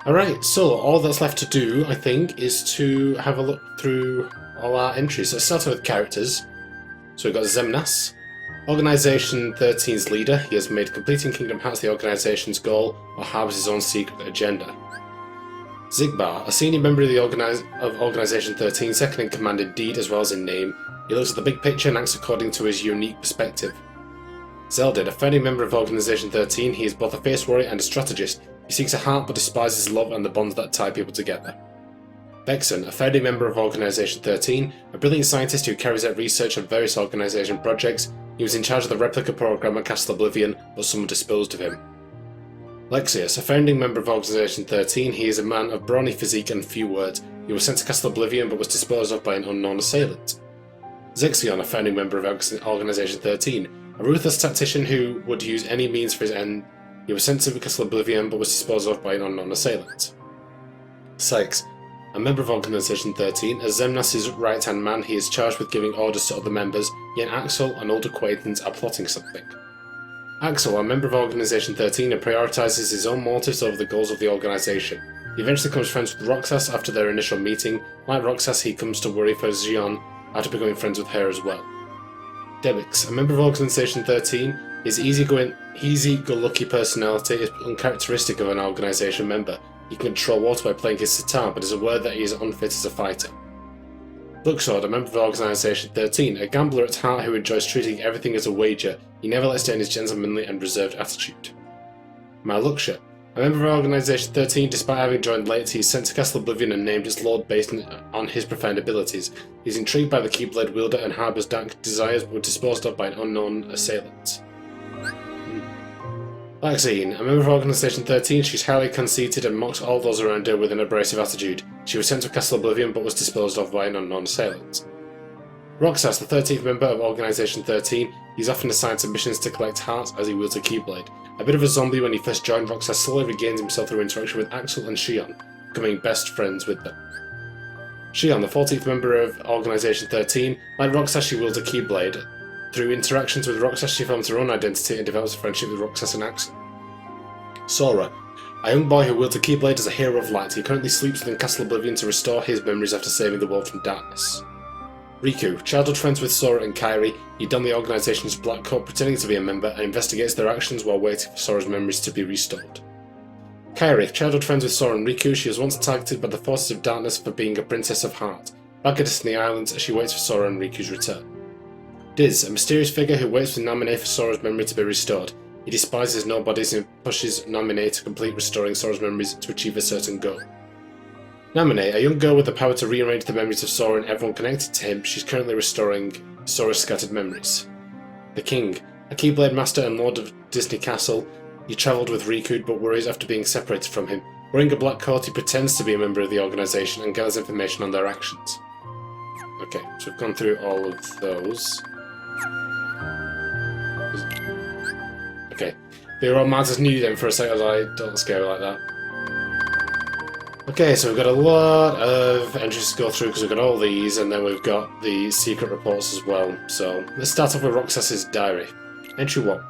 Alright, so all that's left to do, I think, is to have a look through all our entries. Let's start with characters. So we've got Zemnas, Organisation 13's leader. He has made completing Kingdom Hearts the organisation's goal, or harbours his own secret agenda. Zigbar, a senior member of Organisation 13, second in command in deed as well as in name. He looks at the big picture and acts according to his unique perspective. Zeldin, a founding member of Organisation 13, he is both a fierce warrior and a strategist. He seeks a heart but despises love and the bonds that tie people together. Vexen, a founding member of Organisation 13, a brilliant scientist who carries out research on various organisation projects. He was in charge of the replica program at Castle Oblivion, but someone disposed of him. Lexius, a founding member of Organisation 13, he is a man of brawny physique and few words. He was sent to Castle Oblivion but was disposed of by an unknown assailant. Zixion, a founding member of Organisation 13, a ruthless tactician who would use any means for his end. He was sent to Castle Oblivion but was disposed of by an unknown assailant. Sykes, a member of Organisation 13, as Zemnas' right-hand man, he is charged with giving orders to other members, yet Axel, an old acquaintance, are plotting something. Axel, a member of Organisation 13, prioritises his own motives over the goals of the organisation. He eventually becomes friends with Roxas after their initial meeting. Like Roxas, he comes to worry for Xion after becoming friends with her as well. Debix, a member of Organisation 13, his easy-go-lucky personality is uncharacteristic of an organisation member. He can control water by playing his sitar, but is aware that he is unfit as a fighter. Luxord, a member of Organisation 13, a gambler at heart who enjoys treating everything as a wager. He never lets down his gentlemanly and reserved attitude. Maluksha, a member of Organisation 13, despite having joined late, he is sent to Castle Oblivion and named as Lord based on his profound abilities. He is intrigued by the Keyblade wielder and harbours dark desires but was disposed of by an unknown assailant. Laxine, a member of Organisation 13, she's highly conceited and mocks all those around her with an abrasive attitude. She was sent to Castle Oblivion but was disposed of by an unknown assailant. Roxas, the 13th member of Organisation 13, he's often assigned to missions to collect hearts as he wields a Keyblade. A bit of a zombie when he first joined, Roxas slowly regains himself through interaction with Axel and Xion, becoming best friends with them. Xion, the 14th member of Organisation 13, like Roxas, she wields a Keyblade. Through interactions with Roxas, she forms her own identity and develops a friendship with Roxas and Axel. Sora, a young boy who wields a Keyblade as a hero of light. He currently sleeps within Castle Oblivion to restore his memories after saving the world from darkness. Riku, childhood friends with Sora and Kairi, he donned the organisation's black coat pretending to be a member and investigates their actions while waiting for Sora's memories to be restored. Kairi, childhood friends with Sora and Riku, she was once targeted by the forces of darkness for being a princess of heart. Back at Destiny Islands, she waits for Sora and Riku's return. Diz, a mysterious figure who waits for Naminé for Sora's memory to be restored. He despises nobodies and pushes Naminé to complete restoring Sora's memories to achieve a certain goal. Naminé, a young girl with the power to rearrange the memories of Sora and everyone connected to him, she's currently restoring Sora's scattered memories. The King, a Keyblade master and lord of Disney Castle, he travelled with Riku but worries after being separated from him. Wearing a black coat, he pretends to be a member of the organisation and gathers information on their actions. Okay, so we've gone through all of those. Okay, they were all mad as new then for a second. I don't scare like that. Okay, so we've got a lot of entries to go through because we've got all these, and then we've got the secret reports as well. So let's start off with Roxas's diary. Entry 1.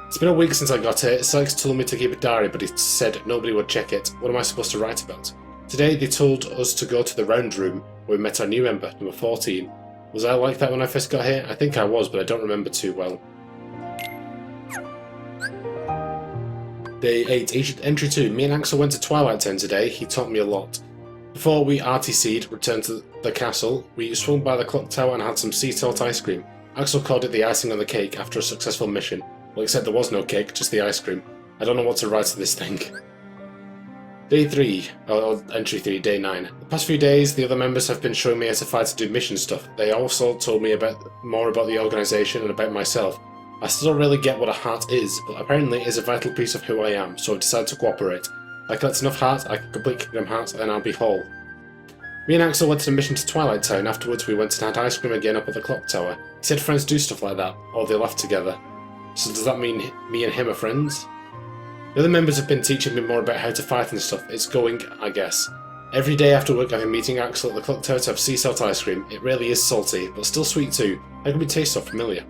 It's been a week since I got it. Sykes told me to keep a diary, but he said nobody would check it. What am I supposed to write about? Today they told us to go to the round room where we met our new member, number 14. Was I like that when I first got here? I think I was, but I don't remember too well. Day 8, Entry 2. Me and Axel went to Twilight Town today. He taught me a lot. Before we RTC'd, returned to the castle, we swung by the clock tower and had some sea salt ice cream. Axel called it the icing on the cake after a successful mission. Well, except there was no cake, just the ice cream. I don't know what to write to this thing. Day 3, or Entry 3, Day 9. The past few days, the other members have been showing me how to fight and do mission stuff. They also told me more about the organisation and about myself. I still don't really get what a heart is, but apparently it is a vital piece of who I am, so I've decided to cooperate. If I collect enough hearts, I can complete Kingdom Hearts, and I'll be whole. Me and Axel went on a mission to Twilight Town. Afterwards, we went and had ice cream again up at the clock tower. He said friends do stuff like that, or they laugh together. So does that mean me and him are friends? The other members have been teaching me more about how to fight and stuff. It's going, I guess. Every day after work I've been meeting Axel at the clock tower to have sea salt ice cream. It really is salty, but still sweet too. How can it taste so familiar?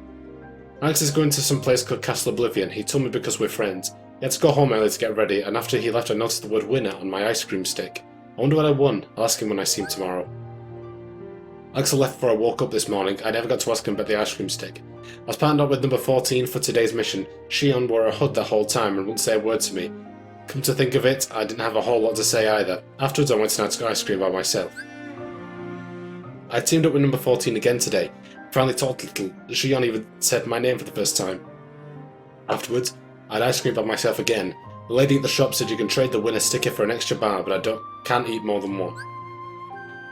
Alex is going to some place called Castle Oblivion. He told me because we're friends. He had to go home early to get ready, and after he left I noticed the word winner on my ice cream stick. I wonder what I won. I'll ask him when I see him tomorrow. Axel left before I woke up this morning. I never got to ask him about the ice cream stick. I was partnered up with number 14 for today's mission. Shion wore a hood the whole time and wouldn't say a word to me. Come to think of it, I didn't have a whole lot to say either. Afterwards I went and had ice cream by myself. I teamed up with number 14 again today. Finally talked a little. Shion even said my name for the first time. Afterwards, I had ice cream by myself again. The lady at the shop said you can trade the winner sticker for an extra bar, but I can't eat more than one.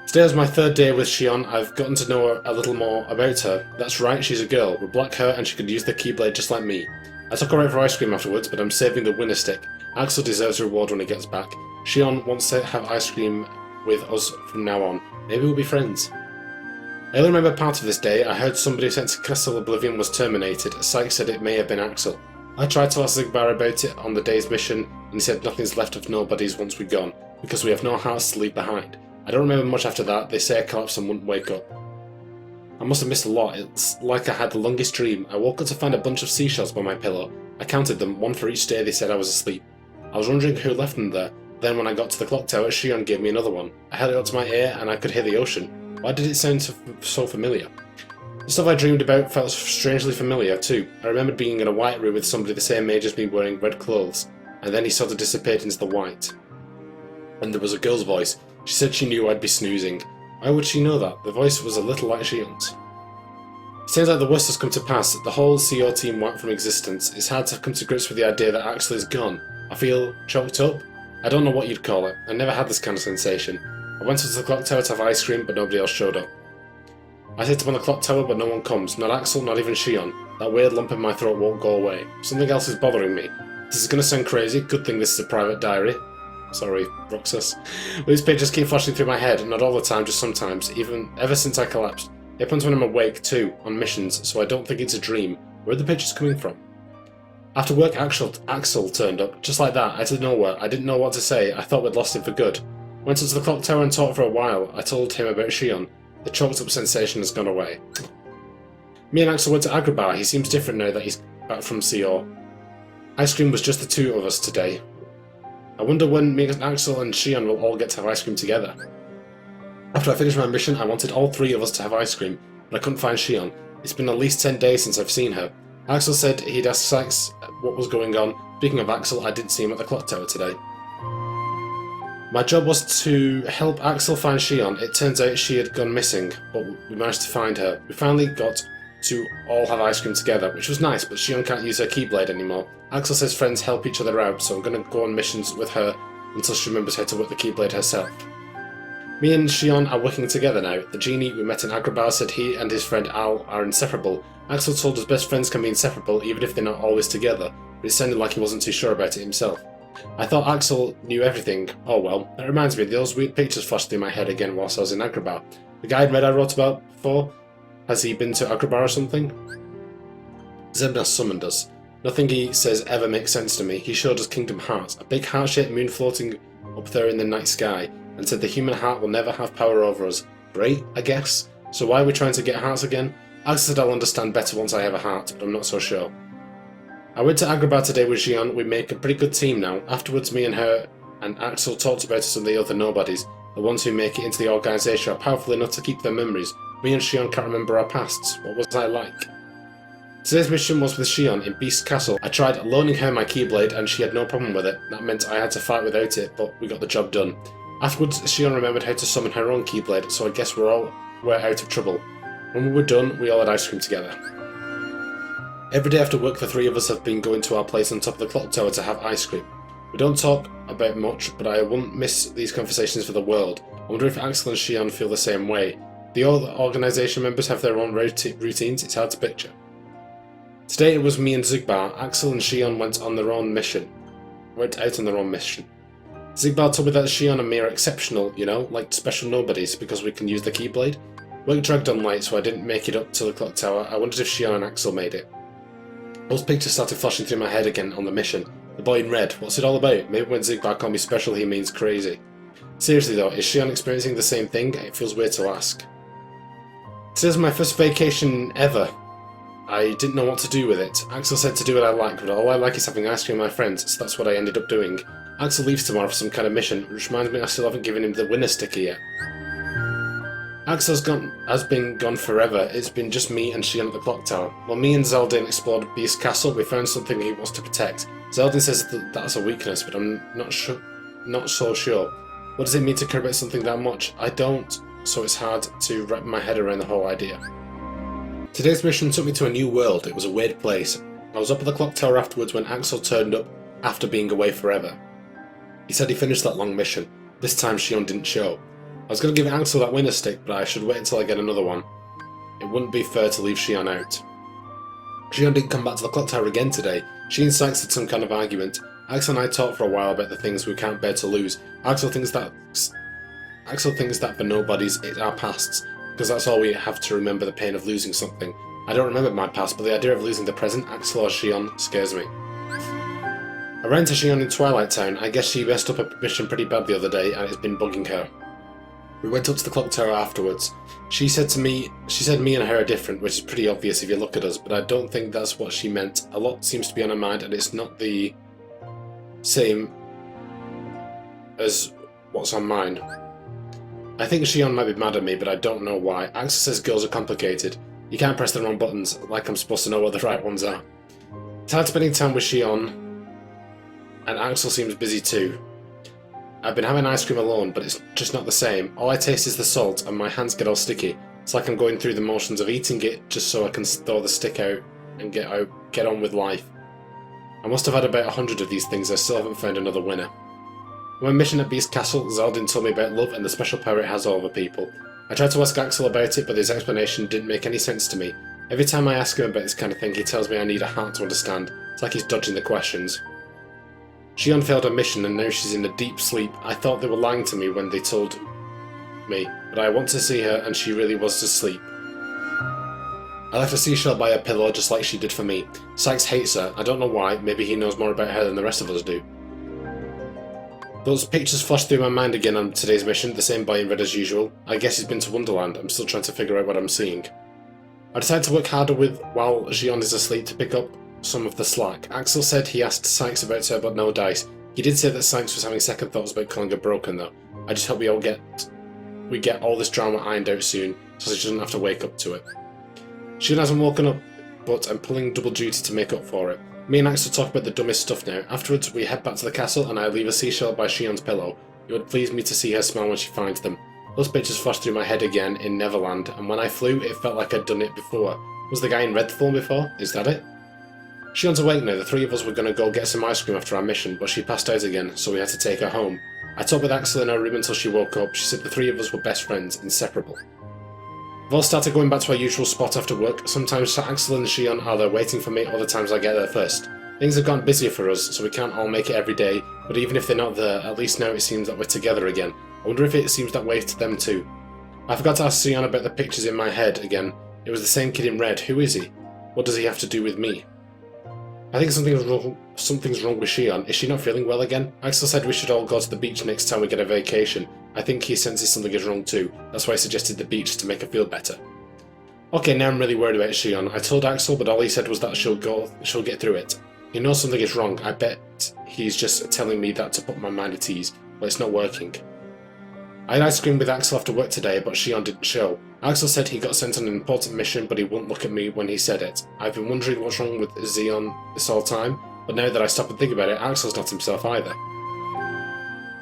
Today was my third day with Shion. I've gotten to know a little more about her. That's right, she's a girl, with black hair and she could use the keyblade just like me. I took her out for ice cream afterwards, but I'm saving the winner stick. Axel deserves a reward when he gets back. Shion wants to have ice cream with us from now on. Maybe we'll be friends. I only remember part of this day. I heard somebody since Castle Oblivion was terminated. Sykes said it may have been Axel. I tried to ask Zigbar about it on the day's mission, and he said nothing's left of nobodies once we're gone, because we have no hearts to leave behind. I don't remember much after that. They say I collapsed and wouldn't wake up. I must have missed a lot. It's like I had the longest dream. I woke up to find a bunch of seashells by my pillow. I counted them, one for each day they said I was asleep. I was wondering who left them there. Then when I got to the clock tower, Shion gave me another one. I held it up to my ear and I could hear the ocean. Why did it sound so familiar? The stuff I dreamed about felt strangely familiar too. I remembered being in a white room with somebody the same age as me wearing red clothes, and then he sort of disappeared into the white. And there was a girl's voice. She said she knew I'd be snoozing. Why would she know that? The voice was a little like Shion's. It seems like the worst has come to pass. The whole CO team wiped from existence. It's hard to come to grips with the idea that Axel is gone. I feel choked up. I don't know what you'd call it. I never had this kind of sensation. I went to the clock tower to have ice cream, but nobody else showed up. I sit up on the clock tower, but no one comes. Not Axel, not even Shion. That weird lump in my throat won't go away. Something else is bothering me. This is going to sound crazy. Good thing this is a private diary. Sorry, Roxas. But these pictures keep flashing through my head, not all the time, just sometimes, ever since I collapsed. It happens when I'm awake too, on missions, so I don't think it's a dream. Where are the pictures coming from? After work, Axel turned up, just like that, out of nowhere. I didn't know what to say. I thought we'd lost him for good. Went up to the clock tower and talked for a while. I told him about Shion. The choked up sensation has gone away. Me and Axel went to Agrabah. He seems different now that he's back from CO. Ice cream was just the two of us today. I wonder when me and Axel and Shion will all get to have ice cream together. After I finished my mission, I wanted all three of us to have ice cream, but I couldn't find Shion. It's been at least 10 days since I've seen her. Axel said he'd asked Sykes what was going on. Speaking of Axel, I didn't see him at the clock tower today. My job was to help Axel find Shion. It turns out she had gone missing, but we managed to find her. We finally got to all have ice cream together, which was nice, but Shion can't use her keyblade anymore. Axel says friends help each other out, so I'm going to go on missions with her until she remembers how to work the keyblade herself. Me and Shion are working together now. The genie we met in Agrabah said he and his friend Al are inseparable. Axel told us best friends can be inseparable even if they're not always together, but it sounded like he wasn't too sure about it himself. I thought Axel knew everything. Oh well. That reminds me, those weird pictures flashed through my head again whilst I was in Agrabah. The guy in red I wrote about before, has he been to Agrabah or something? Zebnas summoned us. Nothing he says ever makes sense to me. He showed us Kingdom Hearts, a big heart-shaped moon floating up there in the night sky, and said the human heart will never have power over us. Great, I guess. So why are we trying to get hearts again? Axel said I'll understand better once I have a heart, but I'm not so sure. I went to Agrabah today with Shion. We make a pretty good team now. Afterwards, me and her and Axel talked about some of the other nobodies. The ones who make it into the organisation are powerful enough to keep their memories. Me and Shion can't remember our pasts. What was I like? Today's mission was with Shion in Beast Castle. I tried loaning her my keyblade and she had no problem with it. That meant I had to fight without it, but we got the job done. Afterwards, Shion remembered how to summon her own keyblade, so I guess we're out of trouble. When we were done, we all had ice cream together. Every day after work, the three of us have been going to our place on top of the clock tower to have ice cream. We don't talk about much, but I wouldn't miss these conversations for the world. I wonder if Axel and Shion feel the same way. The other organisation members have their own routines, it's hard to picture. Today it was me and Zigbar. Axel and Shion went out on their own mission. Zigbar told me that Shion and me are exceptional, you know, like special nobodies, because we can use the keyblade. Work dragged on late, so I didn't make it up to the clock tower. I wondered if Shion and Axel made it. Those pictures started flashing through my head again on the mission. The boy in red, what's it all about? Maybe when Zigbar called me special he means crazy. Seriously though, is Shion experiencing the same thing? It feels weird to ask. Today's my first vacation ever. I didn't know what to do with it. Axel said to do what I like, but all I like is having ice cream with my friends, so that's what I ended up doing. Axel leaves tomorrow for some kind of mission, which reminds me I still haven't given him the winner sticker yet. Axel has been gone forever. It's been just me and Shion at the clock tower. While me and Zeldin explored Beast Castle, we found something he wants to protect. Zeldin says that that's a weakness, but I'm not so sure. What does it mean to care about something that much? I don't, so it's hard to wrap my head around the whole idea. Today's mission took me to a new world. It was a weird place. I was up at the clock tower afterwards when Axel turned up after being away forever. He said he finished that long mission. This time Shion didn't show. I was going to give Axel that winner stick, but I should wait until I get another one. It wouldn't be fair to leave Shion out. Shion didn't come back to the clock tower again today. She and Sykes had some kind of argument. Axel and I talked for a while about the things we can't bear to lose. Axel thinks that for nobodies it's our pasts, because that's all we have to remember, the pain of losing something. I don't remember my past, but the idea of losing the present, Axel or Shion, scares me. I ran to Shion in Twilight Town. I guess she messed up a mission pretty bad the other day, and it's been bugging her. We went up to the clock tower afterwards. She said me and her are different, which is pretty obvious if you look at us, but I don't think that's what she meant. A lot seems to be on her mind, and it's not the same as what's on mine. I think Shion might be mad at me, but I don't know why. Axel says girls are complicated. You can't press the wrong buttons, like I'm supposed to know what the right ones are. It's hard spending time with Shion, and Axel seems busy too. I've been having ice cream alone, but it's just not the same. All I taste is the salt, and my hands get all sticky. It's like I'm going through the motions of eating it just so I can throw the stick out and get on with life. I must have had about 100 of these things. I still haven't found another winner. On my mission at Beast Castle, Zeldin told me about love and the special power it has over people. I tried to ask Axel about it, but his explanation didn't make any sense to me. Every time I ask him about this kind of thing, he tells me I need a heart to understand. It's like he's dodging the questions. Shion failed her mission and now she's in a deep sleep. I thought they were lying to me when they told me, but I want to see her and she really was asleep. I left a seashell by her pillow just like she did for me. Sykes hates her. I don't know why. Maybe he knows more about her than the rest of us do. Those pictures flashed through my mind again on today's mission, the same boy in red as usual. I guess he's been to Wonderland. I'm still trying to figure out what I'm seeing. I decided to work harder while Shion is asleep to pick up some of the slack. Axel said he asked Sykes about her but no dice. He did say that Sykes was having second thoughts about calling her broken though. I just hope we get all this drama ironed out soon so she doesn't have to wake up to it. Shion hasn't woken up, but I'm pulling double duty to make up for it. Me and Axel talk about the dumbest stuff now. Afterwards we head back to the castle and I leave a seashell by Shion's pillow. It would please me to see her smile when she finds them. Those pictures flashed through my head again in Neverland, and when I flew it felt like I'd done it before. Was the guy in red flown before? Is that it? Shion's awake now. The three of us were going to go get some ice cream after our mission, but she passed out again, so we had to take her home. I talked with Axel in her room until she woke up. She said the three of us were best friends, inseparable. We've all started going back to our usual spot after work. Sometimes Axel and Shion are there waiting for me, other times I get there first. Things have gotten busier for us, so we can't all make it every day, but even if they're not there, at least now it seems that we're together again. I wonder if it seems that way to them too. I forgot to ask Shion about the pictures in my head again. It was the same kid in red. Who is he? What does he have to do with me? I think something's wrong with Shion. Is she not feeling well again? Axel said we should all go to the beach next time we get a vacation. I think he senses something is wrong too. That's why I suggested the beach to make her feel better. Okay, now I'm really worried about Shion. I told Axel, but all he said was that she'll get through it. He knows something is wrong. I bet he's just telling me that to put my mind at ease, but it's not working. I had ice cream with Axel after work today, but Shion didn't show. Axel said he got sent on an important mission, but he wouldn't look at me when he said it. I've been wondering what's wrong with Zeon this whole time, but now that I stop and think about it, Axel's not himself either.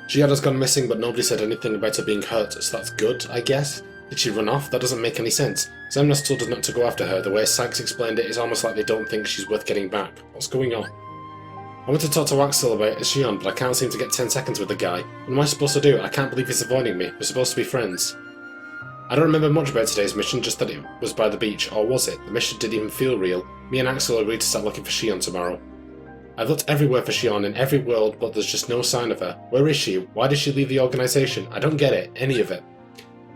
Shion has gone missing, but nobody said anything about her being hurt, so that's good, I guess. Did she run off? That doesn't make any sense. Zemnas told us not to go after her. The way Sykes explained it is almost like they don't think she's worth getting back. What's going on? I want to talk to Axel about Shion, but I can't seem to get 10 seconds with the guy. What am I supposed to do? I can't believe he's avoiding me. We're supposed to be friends. I don't remember much about today's mission, just that it was by the beach, or was it? The mission didn't even feel real. Me and Axel agreed to start looking for Shion tomorrow. I've looked everywhere for Shion in every world, but there's just no sign of her. Where is she? Why did she leave the organisation? I don't get it, any of it.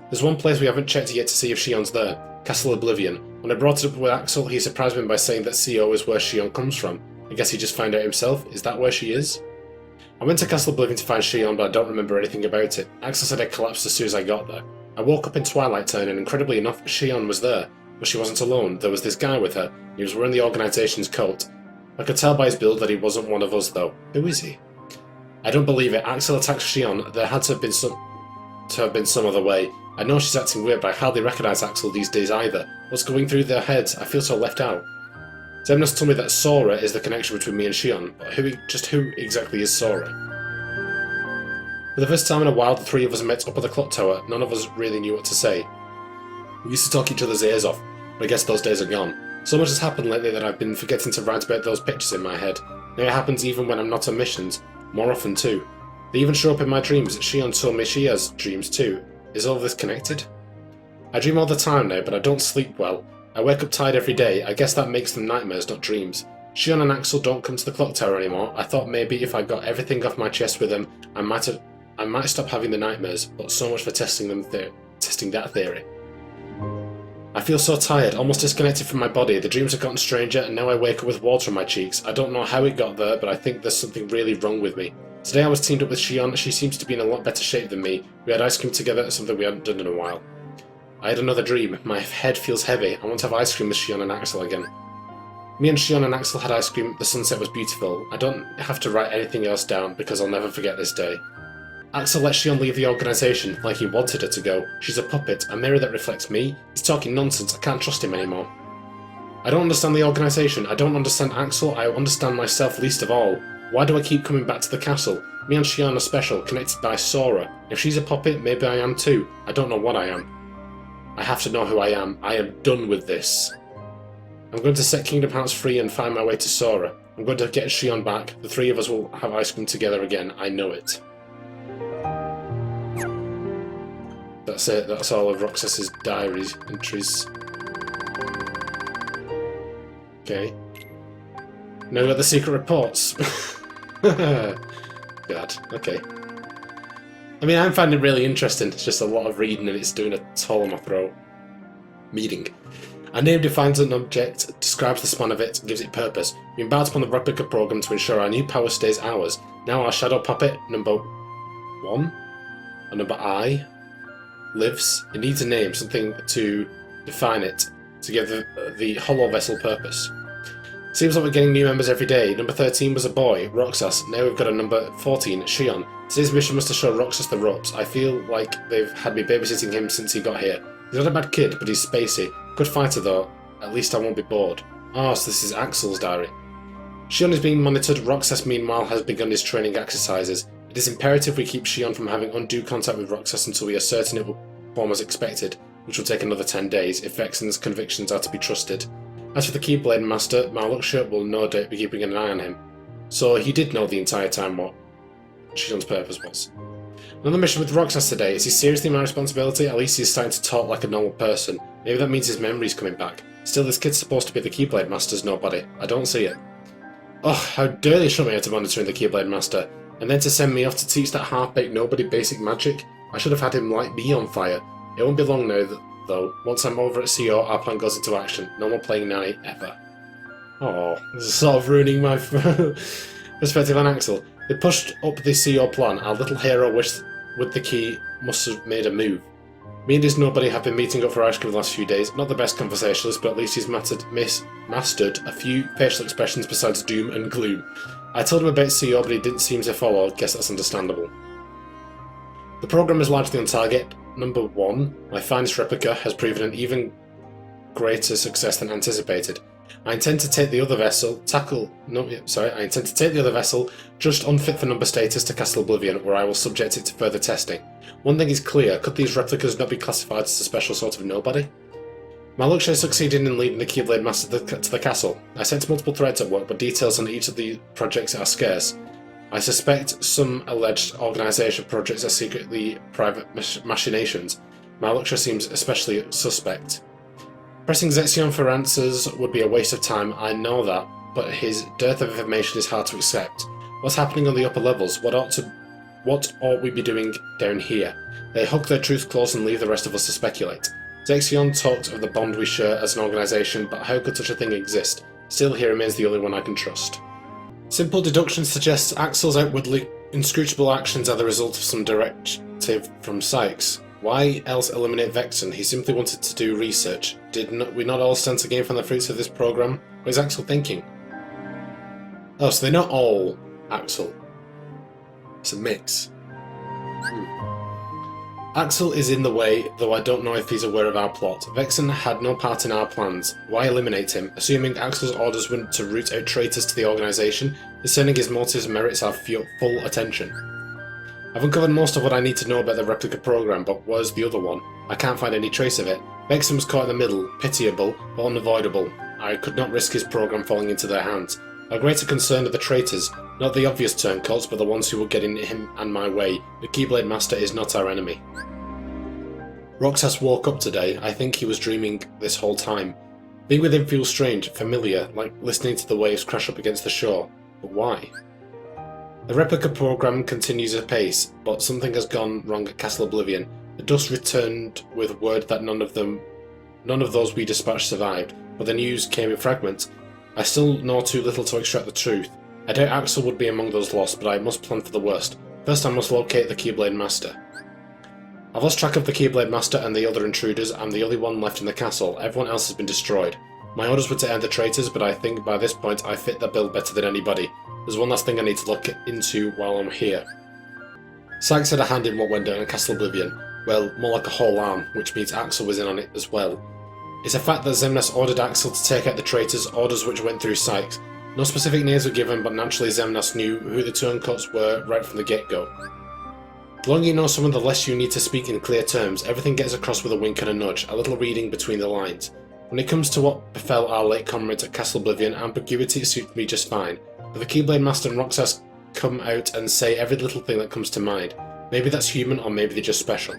There's one place we haven't checked yet to see if Shion's there. Castle Oblivion. When I brought it up with Axel, he surprised me by saying that CO is where Shion comes from. I guess he just found out himself. Is that where she is? I went to Castle Oblivion to find Shion, but I don't remember anything about it. Axel said I collapsed as soon as I got there. I woke up in Twilight Town, and incredibly enough, Shion was there. But she wasn't alone. There was this guy with her. He was wearing the organization's coat. I could tell by his build that he wasn't one of us, though. Who is he? I don't believe it. Axel attacked Shion. There had to have been some other way. I know she's acting weird, but I hardly recognise Axel these days either. What's going through their heads? I feel so left out. Zemnas told me that Sora is the connection between me and Shion, but who exactly is Sora? For the first time in a while, the three of us met up at the clock tower. None of us really knew what to say. We used to talk each other's ears off, but I guess those days are gone. So much has happened lately that I've been forgetting to write about those pictures in my head. Now it happens even when I'm not on missions, more often too. They even show up in my dreams. Shion told me she has dreams too. Is all this connected? I dream all the time now, but I don't sleep well. I wake up tired every day. I guess that makes them nightmares, not dreams. Shion and Axel don't come to the clock tower anymore. I thought maybe if I got everything off my chest with them, I might stop having the nightmares, but so much for testing that theory. I feel so tired, almost disconnected from my body. The dreams have gotten stranger, and now I wake up with water on my cheeks. I don't know how it got there, but I think there's something really wrong with me. Today I was teamed up with Shion. She seems to be in a lot better shape than me. We had ice cream together, something we hadn't done in a while. I had another dream. My head feels heavy. I want to have ice cream with Shion and Axel again. Me and Shion and Axel had ice cream. The sunset was beautiful. I don't have to write anything else down because I'll never forget this day. Axel let Shion leave the organisation, like he wanted her to go. She's a puppet, a mirror that reflects me. He's talking nonsense. I can't trust him anymore. I don't understand the organisation. I don't understand Axel. I understand myself least of all. Why do I keep coming back to the castle? Me and Shion are special, connected by Sora. If she's a puppet, maybe I am too. I don't know what I am. I have to know who I am. I am done with this. I'm going to set Kingdom Hearts free and find my way to Sora. I'm going to get Shion back. The three of us will have ice cream together again. I know it. That's it. That's all of Roxas's diary entries. Okay. Now we got the secret reports. God. Okay. I mean, I'm finding it really interesting. It's just a lot of reading and it's doing a toll on my throat. Meeting. Our name defines an object, describes the span of it, gives it purpose. We embarked upon the replica program to ensure our new power stays ours. Now our shadow puppet, number 1, or number I, lives. It needs a name, something to define it, to give the hollow vessel purpose. Seems like we're getting new members every day. Number 13 was a boy, Roxas. Now we've got a number 14, Shion. Today's mission was to show Roxas the ropes. I feel like they've had me babysitting him since he got here. He's not a bad kid, but he's spacey. Good fighter though. At least I won't be bored. Oh, so this is Axel's diary. Shion is being monitored. Roxas, meanwhile, has begun his training exercises. It is imperative we keep Shion from having undue contact with Roxas until we are certain it will perform as expected, which will take another 10 days, if Vexen's convictions are to be trusted. As for the Keyblade Master, Marluxia will no doubt be keeping an eye on him. So he did know the entire time what Shion's purpose was. Another mission with Roxas today. Is he seriously my responsibility? At least he's starting to talk like a normal person. Maybe that means his memory's coming back. Still, this kid's supposed to be the Keyblade Master's nobody. I don't see it. Oh, how dare they show me how to monitoring the Keyblade Master, and then to send me off to teach that half-baked nobody basic magic? I should have had him light me on fire. It won't be long now, though. Once I'm over at CO, our plan goes into action. No more playing Nanny, ever. Oh, this is sort of ruining my perspective on Axel. They pushed up the CO plan. Our little hero with the key must have made a move. Me and his nobody have been meeting up for ice cream the last few days. Not the best conversationalist, but at least he's mastered a few facial expressions besides doom and gloom. I told him about CO, but he didn't seem to follow. Guess that's understandable. The program is largely on target. Number 1, my finest replica, has proven an even greater success than anticipated. I intend to take the other vessel, just unfit for number status, to Castle Oblivion, where I will subject it to further testing. One thing is clear, could these replicas not be classified as a special sort of nobody? Marluxia succeeded in leading the Keyblade Master to the castle. I sent multiple threads at work, but details on each of the projects are scarce. I suspect some alleged organisation projects are secretly private machinations. Marluxia seems especially suspect. Pressing Zexion for answers would be a waste of time, I know that, but his dearth of information is hard to accept. What's happening on the upper levels? What ought we be doing down here? They hug their truth close and leave the rest of us to speculate. Zexion talks of the bond we share as an organisation, but how could such a thing exist? Still, he remains the only one I can trust. Simple deduction suggests Axel's outwardly inscrutable actions are the result of some directive from Sykes. Why else eliminate Vexen? He simply wanted to do research. We not all stand to gain from the fruits of this program? What is Axel thinking? Oh, so they're not all Axel. It's a mix. Axel is in the way, though I don't know if he's aware of our plot. Vexen had no part in our plans. Why eliminate him? Assuming Axel's orders were to root out traitors to the organisation, discerning his motives merits our full attention. I've uncovered most of what I need to know about the replica program, but where's the other one? I can't find any trace of it. Vexen was caught in the middle, pitiable, but unavoidable. I could not risk his program falling into their hands. Our greater concern are the traitors, not the obvious turncoats, but the ones who will get in him and my way. The Keyblade Master is not our enemy. Roxas woke up today. I think he was dreaming this whole time. Being with him feels strange, familiar, like listening to the waves crash up against the shore. But why? The replica program continues apace, but something has gone wrong at Castle Oblivion. The dust returned with word that none of those we dispatched survived, but the news came in fragments. I still know too little to extract the truth. I doubt Axel would be among those lost, but I must plan for the worst. First I must locate the Keyblade Master. I've lost track of the Keyblade Master and the other intruders. I'm the only one left in the castle. Everyone else has been destroyed. My orders were to end the traitors, but I think by this point I fit the bill better than anybody. There's one last thing I need to look into while I'm here. Sykes had a hand in what went down at Castle Oblivion. Well, more like a whole arm, which means Axel was in on it as well. It's a fact that Xemnas ordered Axel to take out the traitors, orders which went through Sykes. No specific names were given, but naturally Xemnas knew who the turncoats were right from the get-go. The longer you know someone, the less you need to speak in clear terms. Everything gets across with a wink and a nudge, a little reading between the lines. When it comes to what befell our late comrades at Castle Oblivion, ambiguity suits me just fine. But the Keyblade Master and Roxas come out and say every little thing that comes to mind. Maybe that's human, or maybe they're just special.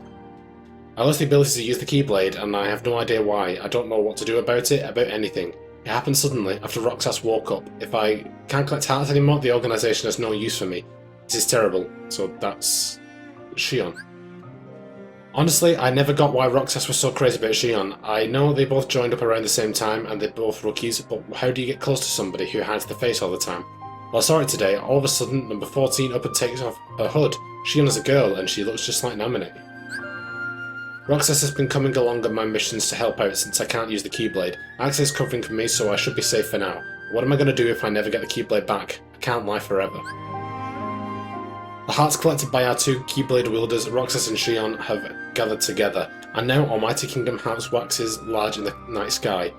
I lost the ability to use the Keyblade, and I have no idea why. I don't know what to do about it, about anything. It happened suddenly, after Roxas woke up. If I can't collect hearts anymore, the organisation has no use for me. This is terrible. So that's Shion. Honestly, I never got why Roxas was so crazy about Shion. I know they both joined up around the same time, and they're both rookies, but how do you get close to somebody who hides the face all the time? Well, I saw it today. All of a sudden, number 14 up and takes off her hood. Shion is a girl, and she looks just like Namine. Roxas has been coming along on my missions to help out since I can't use the Keyblade. Axel is covering for me, so I should be safe for now. What am I going to do if I never get the Keyblade back? I can't lie forever. The hearts collected by our two Keyblade wielders, Roxas and Shion, have gathered together, and now Almighty Kingdom Hearts waxes large in the night sky.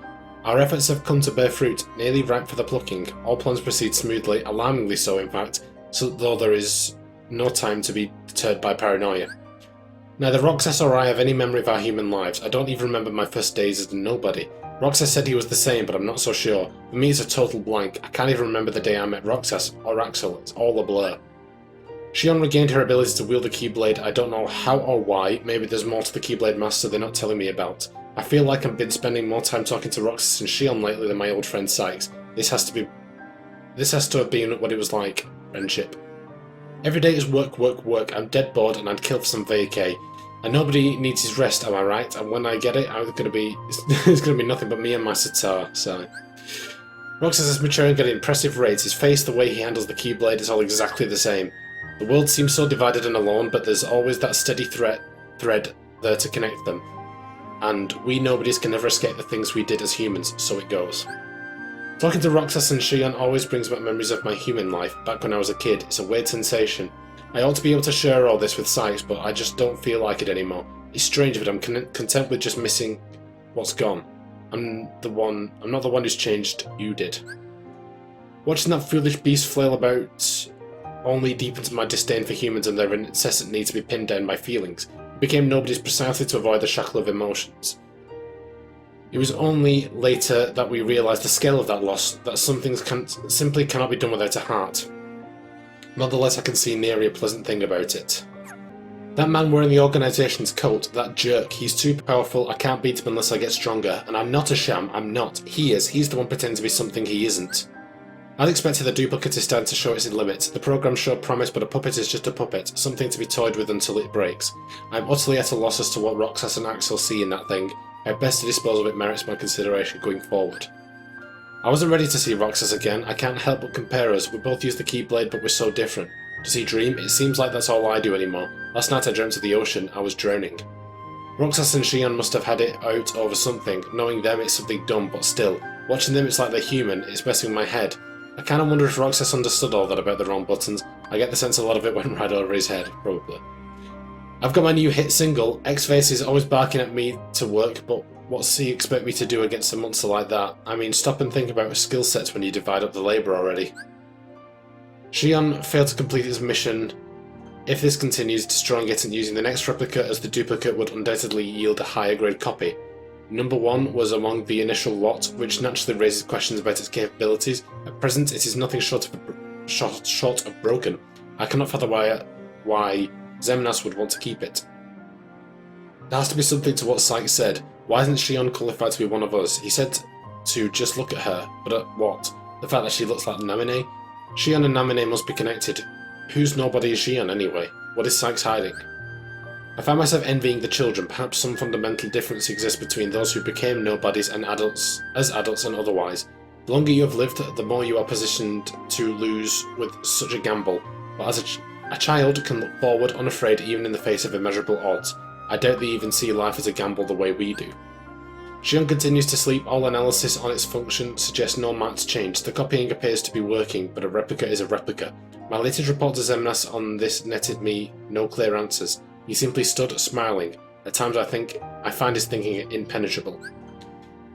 Our efforts have come to bear fruit, nearly ripe for the plucking. All plans proceed smoothly, alarmingly so in fact, so though there is no time to be deterred by paranoia. Neither Roxas or I have any memory of our human lives. I don't even remember my first days as a nobody. Roxas said he was the same, but I'm not so sure. For me it's a total blank. I can't even remember the day I met Roxas or Axel. It's all a blur. Shion regained her ability to wield the Keyblade. I don't know how or why. Maybe there's more to the Keyblade Master they're not telling me about. I feel like I've been spending more time talking to Roxas and Shion lately than my old friend Sykes. This has to have been what it was like. Friendship. Every day is work, work, work. I'm dead bored and I'd kill for some vacay. And nobody needs his rest, am I right? And when I get it, it's gonna be nothing but me and my sitar. So Roxas is maturing at impressive rates. His face, the way he handles the Keyblade is all exactly the same. The world seems so divided and alone, but there's always that steady thread there to connect them. And we nobodies can never escape the things we did as humans, so it goes. Talking to Roxas and Shion always brings back memories of my human life, back when I was a kid. It's a weird sensation. I ought to be able to share all this with Sykes, but I just don't feel like it anymore. It's strange, but I'm content with just missing what's gone. I'm not the one who's changed, you did. Watching that foolish beast flail about only deepens my disdain for humans and their incessant need to be pinned down by feelings. It became nobody's precisely to avoid the shackle of emotions. It was only later that we realised the scale of that loss, that some things simply cannot be done without a heart. Nonetheless, I can see nary a pleasant thing about it. That man wearing the organisation's coat, that jerk, he's too powerful, I can't beat him unless I get stronger, and I'm not a sham, I'm not. He is, he's the one pretending to be something he isn't. I'd expected the duplicate is starting to show its limits. The program showed promise, but a puppet is just a puppet, something to be toyed with until it breaks. I'm utterly at a loss as to what Roxas and Axel see in that thing. How best to dispose of it merits my consideration going forward. I wasn't ready to see Roxas again. I can't help but compare us. We both use the Keyblade, but we're so different. Does he dream? It seems like that's all I do anymore. Last night I dreamt of the ocean. I was drowning. Roxas and Xion must have had it out over something. Knowing them, it's something dumb, but still. Watching them, it's like they're human. It's messing with my head. I kind of wonder if Roxas understood all that about the wrong buttons. I get the sense a lot of it went right over his head, probably. I've got my new hit single. X-Face is always barking at me to work, but what's he expect me to do against a monster like that? I mean, stop and think about skill sets when you divide up the labour already. Xion failed to complete his mission. If this continues, destroying it and using the next replica as the duplicate would undoubtedly yield a higher grade copy. Number 1 was among the initial lot, which naturally raises questions about its capabilities. At present, it is nothing short of broken. I cannot fathom why Xemnas would want to keep it. There has to be something to what Sykes said. Why isn't Xion qualified to be one of us? He said to just look at her, but at what? The fact that she looks like Namine? Xion and Namine must be connected. Whose nobody is Xion anyway? What is Sykes hiding? I find myself envying the children. Perhaps some fundamental difference exists between those who became nobodies and adults and otherwise. The longer you have lived, the more you are positioned to lose with such a gamble. But as a child can look forward unafraid even in the face of immeasurable odds. I doubt they even see life as a gamble the way we do. Xion continues to sleep. All analysis on its function suggests no marked change. The copying appears to be working, but a replica is a replica. My latest report to Xemnas on this netted me no clear answers. He simply stood, smiling. At times I find his thinking impenetrable.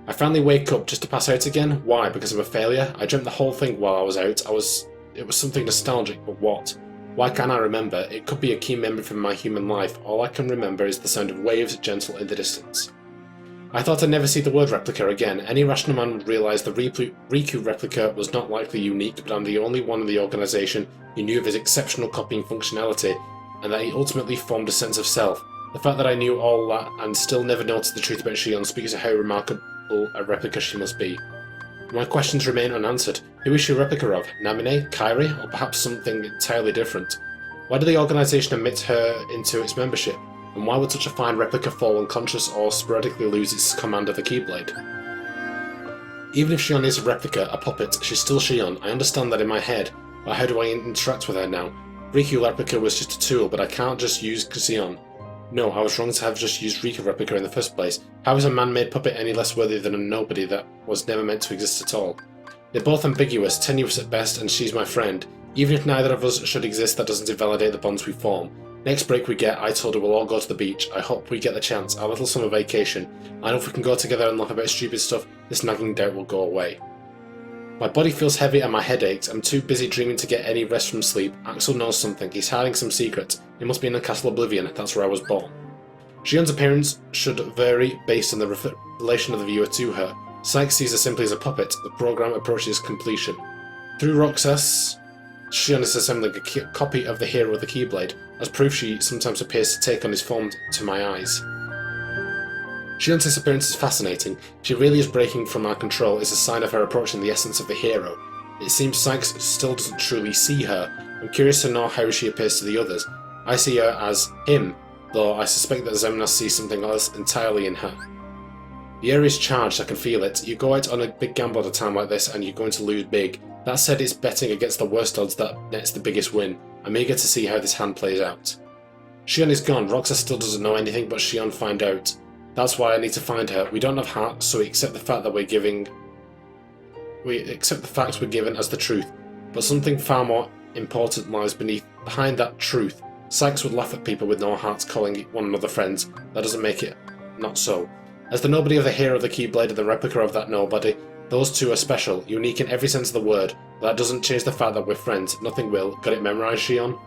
I finally wake up just to pass out again. Why? Because I'm a failure? I dreamt the whole thing while I was out. It was something nostalgic, but what? Why can't I remember? It could be a key memory from my human life. All I can remember is the sound of waves gentle in the distance. I thought I'd never see the word replica again. Any rational man would realise the Riku replica was not likely unique, but I'm the only one in the organisation who knew of his exceptional copying functionality, and that he ultimately formed a sense of self. The fact that I knew all that and still never noticed the truth about Xion speaks of how remarkable a replica she must be. My questions remain unanswered. Who is she a replica of? Namine? Kairi? Or perhaps something entirely different? Why did the organisation admit her into its membership? And why would such a fine replica fall unconscious or sporadically lose its command of the Keyblade? Even if Xion is a replica, a puppet, she's still Xion. I understand that in my head, but how do I interact with her now? Riku replica was just a tool, but I can't just use Xion. No, I was wrong to have just used Riku replica in the first place. How is a man-made puppet any less worthy than a nobody that was never meant to exist at all? They're both ambiguous, tenuous at best, and she's my friend. Even if neither of us should exist, that doesn't invalidate the bonds we form. Next break we get, I told her we'll all go to the beach. I hope we get the chance, our little summer vacation. I know if we can go together and laugh about stupid stuff, this nagging doubt will go away. My body feels heavy and my head aches. I'm too busy dreaming to get any rest from sleep. Axel knows something. He's hiding some secrets. He must be in the Castle Oblivion. That's where I was born. Xion's appearance should vary based on the relation of the viewer to her. Sykes sees her simply as a puppet. The program approaches completion. Through Roxas, Xion is assembling a copy of the hero of the Keyblade. As proof, she sometimes appears to take on his form to my eyes. Xion's disappearance is fascinating. If she really is breaking from our control, it's a sign of her approaching the essence of the hero. It seems Sykes still doesn't truly see her. I'm curious to know how she appears to the others. I see her as him, though I suspect that Xemnas sees something else entirely in her. The area is charged, I can feel it. You go out on a big gamble at a time like this and you're going to lose big. That said, it's betting against the worst odds that nets the biggest win. I'm eager to see how this hand plays out. Xion is gone. Roxas still doesn't know anything, but Xion find out. That's why I need to find her. We don't have hearts, so we accept the fact that we're given as the truth. But something far more important lies behind that truth. Sykes would laugh at people with no hearts calling one another friends. That doesn't make it not so. As the nobody of the hero of the Keyblade and the replica of that nobody, those two are special, unique in every sense of the word. But that doesn't change the fact that we're friends. Nothing will. Got it memorized, Xion?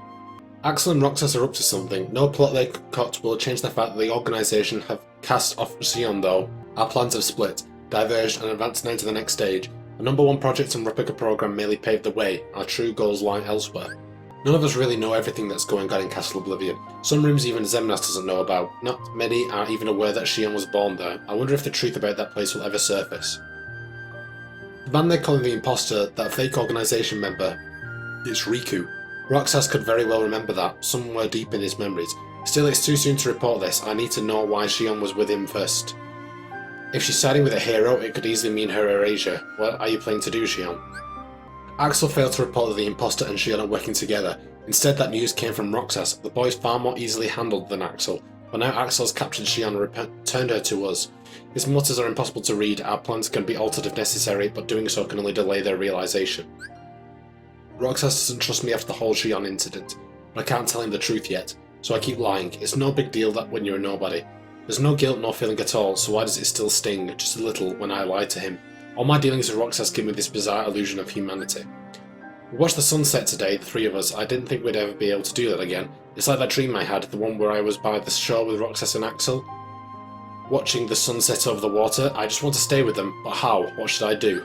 Axel and Roxas are up to something. No plot they cut will change the fact that the organisation have cast off Xion though. Our plans have split, diverged and advanced now to the next stage. A number 1 project and replica program merely paved the way. Our true goals lie elsewhere. None of us really know everything that's going on in Castle Oblivion. Some rooms even Xemnas doesn't know about. Not many are even aware that Xion was born there. I wonder if the truth about that place will ever surface. The man they're calling the imposter, that fake organisation member, it's Riku. Roxas could very well remember that, somewhere deep in his memories. Still, it's too soon to report this. I need to know why Xion was with him first. If she's siding with a hero, it could easily mean her erasure. What are you planning to do, Xion? Axel failed to report that the imposter and Xion are working together. Instead, that news came from Roxas. The boy is far more easily handled than Axel. But now Axel has captured Shion and returned her to us. His motives are impossible to read, our plans can be altered if necessary, but doing so can only delay their realization. Roxas doesn't trust me after the whole Shion incident, but I can't tell him the truth yet, so I keep lying. It's no big deal that when you're a nobody. There's no guilt nor feeling at all, so why does it still sting, just a little, when I lie to him? All my dealings with Roxas give me this bizarre illusion of humanity. We watched the sunset today, the three of us. I didn't think we'd ever be able to do that again. It's like that dream I had, the one where I was by the shore with Roxas and Axel. Watching the sunset over the water, I just want to stay with them, but how? What should I do?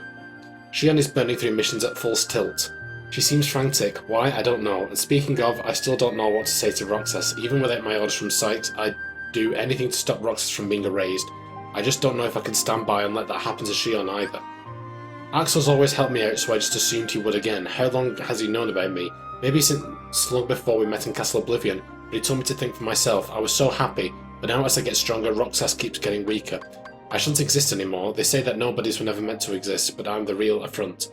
Shion is burning through missions at full tilt. She seems frantic. Why? I don't know. And speaking of, I still don't know what to say to Roxas. Even without my orders from Sykes, I'd do anything to stop Roxas from being erased. I just don't know if I can stand by and let that happen to Shion either. Axel's always helped me out, so I just assumed he would again. How long has he known about me? Maybe since long before we met in Castle Oblivion, but he told me to think for myself. I was so happy, but now as I get stronger, Roxas keeps getting weaker. I shouldn't exist anymore. They say that nobodies were never meant to exist, but I'm the real affront.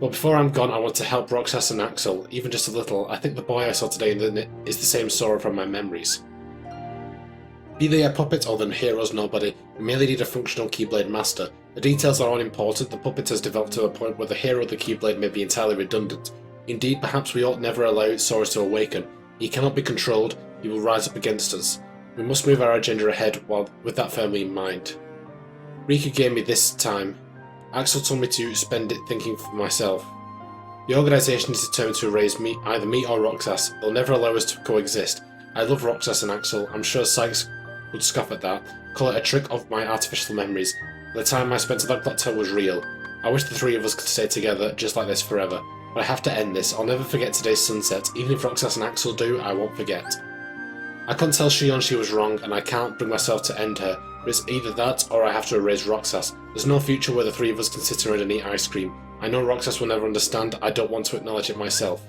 But before I'm gone, I want to help Roxas and Axel, even just a little. I think the boy I saw today is the same Sora from my memories. Be they a puppet or the hero's nobody, we merely need a functional Keyblade master. The details are unimportant, the puppet has developed to a point where the hero of the Keyblade may be entirely redundant. Indeed, perhaps we ought never allow Sora to awaken. He cannot be controlled, he will rise up against us. We must move our agenda ahead with that firmly in mind. Riku gave me this time. Axel told me to spend it thinking for myself. The organisation is determined to erase either me or Roxas. They'll never allow us to coexist. I love Roxas and Axel. I'm sure Sykes would scoff at that, call it a trick of my artificial memories. The time I spent at that time was real. I wish the three of us could stay together just like this forever. But I have to end this. I'll never forget today's sunset. Even if Roxas and Axel do, I won't forget. I couldn't tell Shion she was wrong, and I can't bring myself to end her. But it's either that, or I have to erase Roxas. There's no future where the three of us can sit around and eat ice cream. I know Roxas will never understand. I don't want to acknowledge it myself.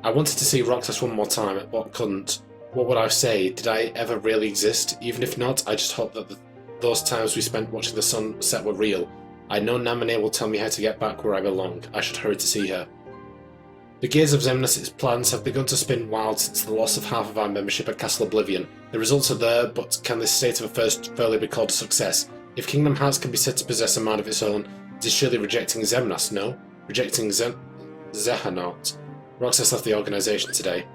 I wanted to see Roxas one more time, but couldn't. What would I say? Did I ever really exist? Even if not, I just hope that those times we spent watching the sunset were real. I know Namine will tell me how to get back where I belong. I should hurry to see her. The gears of Xemnas' plans have begun to spin wild since the loss of half of our membership at Castle Oblivion. The results are there, but can this state of affairs fairly be called a success? If Kingdom Hearts can be said to possess a mind of its own, it is surely rejecting Xemnas, no? Rejecting Xehanort. Roxas left the organisation today.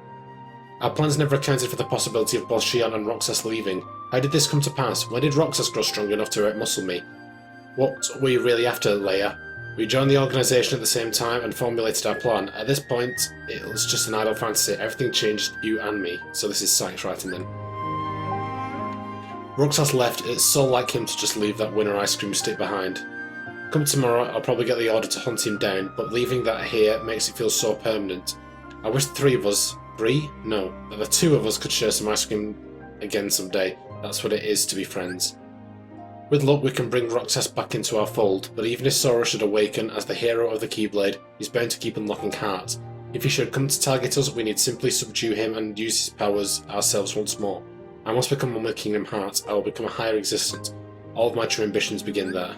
Our plans never accounted for the possibility of both Shion and Roxas leaving. How did this come to pass? When did Roxas grow strong enough to outmuscle me? What were you really after, Leia? We joined the organisation at the same time and formulated our plan. At this point, it was just an idle fantasy. Everything changed, you and me. So this is Sykes writing then. Roxas left. It's so like him to just leave that winter ice cream stick behind. Come tomorrow, I'll probably get the order to hunt him down, but leaving that here makes it feel so permanent. I wish the three of us... No, that the two of us could share some ice cream again someday. That's what it is to be friends. With luck we can bring Roxas back into our fold, but even if Sora should awaken as the hero of the Keyblade, he's bound to keep unlocking hearts. If he should come to target us, we need simply subdue him and use his powers ourselves once more. I must become one with Kingdom Hearts. I will become a higher existence. All of my true ambitions begin there.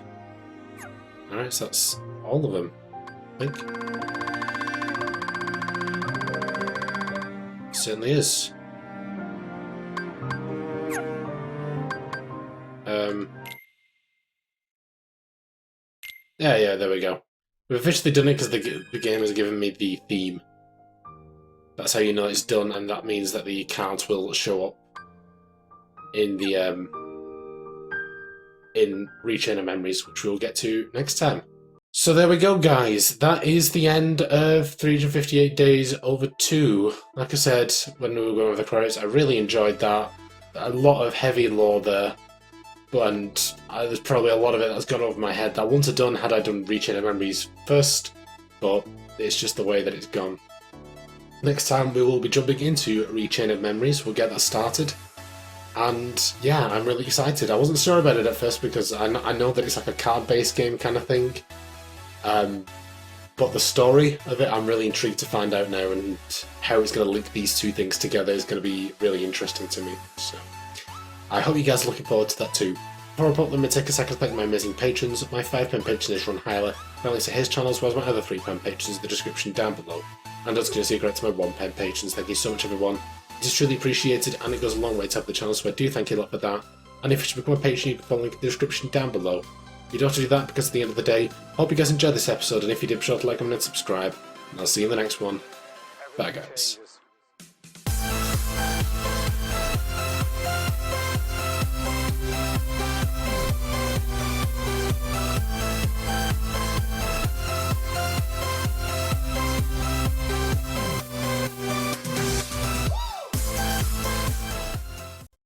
Alright, so that's all of them, I think. Certainly is. Yeah, there we go. We've officially done it because the game has given me the theme. That's how you know it's done, and that means that the cards will show up in the in Rechain of Memories, which we'll get to next time. So there we go, guys. That is the end of 358 Days Over 2. Like I said when we were going over the credits, I really enjoyed that. A lot of heavy lore there. And there's probably a lot of it that's gone over my head that I wouldn't have done had I done Rechain of Memories first, but it's just the way that it's gone. Next time we will be jumping into Rechain of Memories, we'll get that started. And yeah, I'm really excited. I wasn't sure about it at first because I know that it's like a card-based game kind of thing. But the story of it, I'm really intrigued to find out now, and how it's going to link these two things together is going to be really interesting to me. So I hope you guys are looking forward to that too. Before I put them, take a second to thank my amazing patrons. My £5 patron is Ron Hyler. My links to his channel as well as my other £3 patrons in the description down below. And as a secret to my £1 patrons, thank you so much everyone. It is truly appreciated, and it goes a long way to help the channel, so I do thank you a lot for that. And if you should become a patron, you can follow the link in the description down below. You don't have to do that because at the end of the day, I hope you guys enjoyed this episode, and if you did, be sure to like, comment, and subscribe. And I'll see you in the next one. Bye, guys.